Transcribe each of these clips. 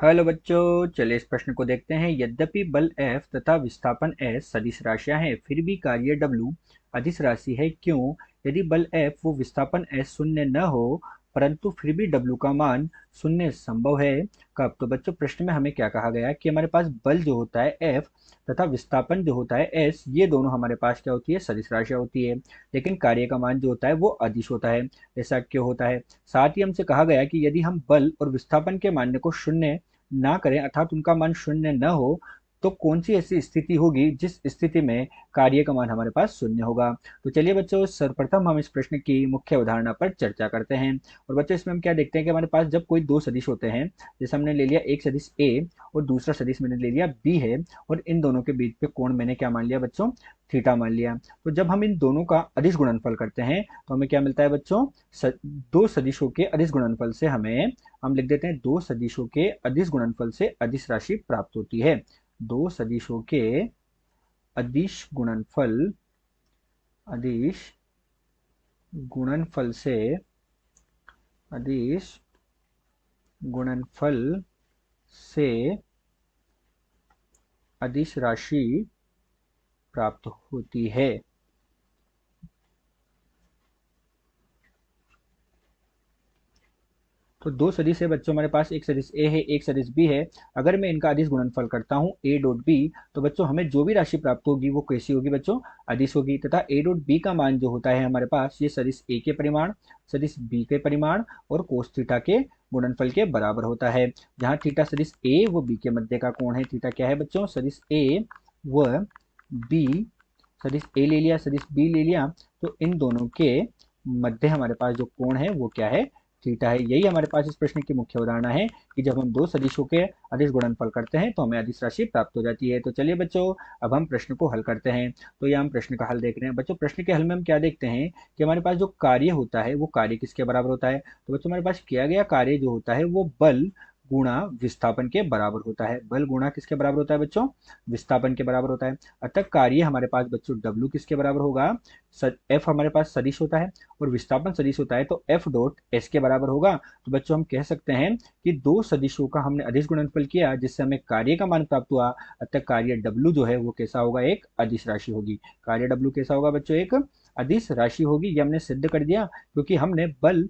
Hello बच्चों, चलिए इस प्रश्न को देखते हैं। यद्यपि बल F तथा विस्थापन S सदिश राशियां हैं, फिर भी कार्य W अदिश राशि है। क्यों? यदि बल F व विस्थापन S शून्य न हो, परंतु फिर भी W का मान शून्य संभव है। कब? तो बच्चों प्रश्न में हमें क्या कहा गया कि हमारे पास बल जो होता है F तथा विस्थापन जो होता है S, ये दोनों हमारे पास क्या होती है? सदिश राशियां होती है। लेकिन कार्य का मान जो होता है वो अदिश होता है। ऐसा क्यों होता है? साथ ही हमसे कहा गया कि यदि हम बल और विस्थापन के मान को शून्य ना करें अर्थात उनका मान शून्य न हो, तो कौन सी ऐसी स्थिति होगी जिस स्थिति में कार्य का मान हमारे पास शून्य होगा। तो चलिए बच्चों, सर्वप्रथम हम इस प्रश्न की मुख्य अवधारणा पर चर्चा करते हैं। और बच्चों इसमें हम क्या देखते हैं कि हमारे पास जब कोई दो सदिश होते हैं, जैसे हमने ले लिया एक सदिश ए और दूसरा सदिश मैंने ले लिया बी है, और इन दोनों के बीच पे कोण मैंने क्या मान लिया बच्चों? थीटा मान लिया। तो जब हम इन दोनों का अदिश गुणनफल करते हैं तो हमें क्या मिलता है बच्चों? दो सदिशों के अदिश गुणनफल से हमें, हम लिख देते हैं, दो सदिशों के अदिश गुणनफल से अदिश राशि प्राप्त होती है। दो सदिशों के अदिश गुणनफल, अदिश गुणनफल से, अदिश गुणनफल से अदिश राशि प्राप्त होती है। तो दो सदिश है बच्चों हमारे पास, एक सदिश ए है एक सदिश बी है। अगर मैं इनका अदिश गुणनफल करता हूं ए डॉट बी, तो बच्चों हमें जो भी राशि प्राप्त होगी वो कैसी होगी बच्चों? अदिश होगी। तथा ए डॉट बी का मान जो होता है हमारे पास, ये सदिश ए के परिमाण, सदिश बी के परिमाण और कोस थीटा के गुणनफल के बराबर होता है। जहां थीटा सदिश ए व बी के मध्य का कोण है। थीटा क्या है बच्चों? सदिश ए व बी, सदिश ए ले लिया सदिश बी ले लिया, तो इन दोनों के मध्य हमारे पास जो कोण है वो क्या है? थीटा है। यही हमारे पास इस प्रश्न की मुख्य अवधारणा है कि जब हम दो सदिशों के अदिश गुणनफल करते हैं तो हमें अदिश राशि प्राप्त हो जाती है। तो चलिए बच्चों, अब हम प्रश्न को हल करते हैं। तो ये हम प्रश्न का हल देख रहे हैं। बच्चों प्रश्न के हल में हम क्या देखते हैं कि हमारे पास जो कार्य होता है वो कार्य किसके बराबर होता है? तो बच्चों हमारे पास किया गया कार्य जो होता है वो बल गुणा विस्थापन के बराबर होता है। बल गुणा किसके बराबर होता है बच्चों? विस्थापन के बराबर होता है। अतः कार्य हमारे पास बच्चों W किसके बराबर होगा? F हमारे पास सदिश होता है और विस्थापन सदिश होता है, तो F डॉट S के बराबर होगा। तो बच्चों हम कह सकते हैं कि दो सदिशों का हमने अदिश गुणनफल किया जिससे हमें कार्य का मान प्राप्त हुआ। अतः कार्य W जो है वो कैसा होगा? एक अदिश राशि होगी। कार्य W कैसा होगा बच्चों? एक अदिश राशि होगी। ये हमने सिद्ध कर दिया क्योंकि हमने बल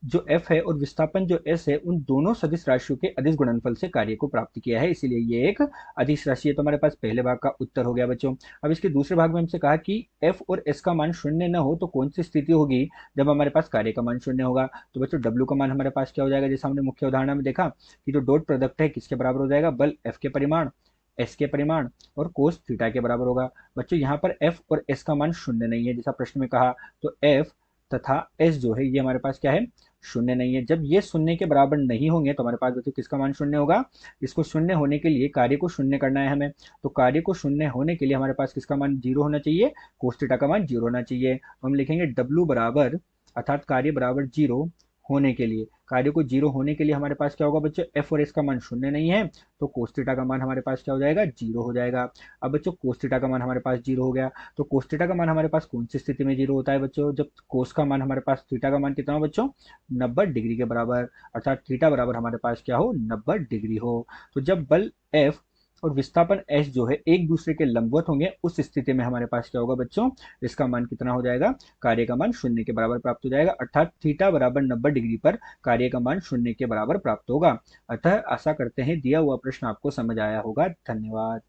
जो F है और विस्थापन जो S है, उन दोनों सदिश राशियों के अदिश गुणनफल से कार्य को प्राप्त किया है, इसीलिए ये एक अदिश राशि है। तो हमारे पास पहले भाग का उत्तर हो गया बच्चों। अब इसके दूसरे भाग में हमसे कहा कि F और S का मान शून्य न हो तो कौन सी स्थिति होगी जब हमारे पास कार्य का मान शून्य होगा। तो बच्चों W का मान हमारे पास क्या हो जाएगा? जैसे हमने मुख्य उदाहरण में देखा कि जो डॉट प्रोडक्ट है किसके बराबर हो जाएगा? बल F के परिमाण, S के परिमाण और कोस थीटा के बराबर होगा। बच्चों यहाँ पर F और S का मान शून्य नहीं है जैसा प्रश्न में कहा, तो F तथा S जो है ये हमारे पास क्या है? शून्य नहीं है। जब ये शून्य के बराबर नहीं होंगे तो हमारे पास बच्चों किसका मान शून्य होगा? इसको शून्य होने के लिए कार्य को शून्य करना है हमें। तो कार्य को शून्य होने के लिए हमारे पास किसका मान जीरो होना चाहिए? कोस थीटा का मान जीरो होना चाहिए। तो हम लिखेंगे डब्ल्यू बराबर, अर्थात कार्य बराबर जीरो होने के लिए, कार्य को जीरो होने के लिए हमारे पास क्या होगा बच्चों? एफ और एस का मान शून्य नहीं है, तो कोस थीटा का मान हमारे पास क्या हो जाएगा? जीरो हो जाएगा। अब बच्चों कोस थीटा का मान हमारे पास जीरो हो गया, तो कोस थीटा का मान हमारे पास कौन सी स्थिति में जीरो होता है बच्चों? जब कोस का मान हमारे पास, थीटा का मान कितना हो बच्चों? 90 डिग्री के बराबर, अर्थात थीटा बराबर हमारे पास क्या हो? 90 डिग्री हो। तो जब बल एफ और विस्थापन एस जो है एक दूसरे के लंबवत होंगे, उस स्थिति में हमारे पास क्या होगा बच्चों? इसका मान कितना हो जाएगा? कार्य का मान शून्य के बराबर प्राप्त हो जाएगा, अर्थात थीटा बराबर 90 डिग्री पर कार्य का मान शून्य के बराबर प्राप्त होगा। अतः आशा करते हैं दिया हुआ प्रश्न आपको समझ आया होगा। धन्यवाद।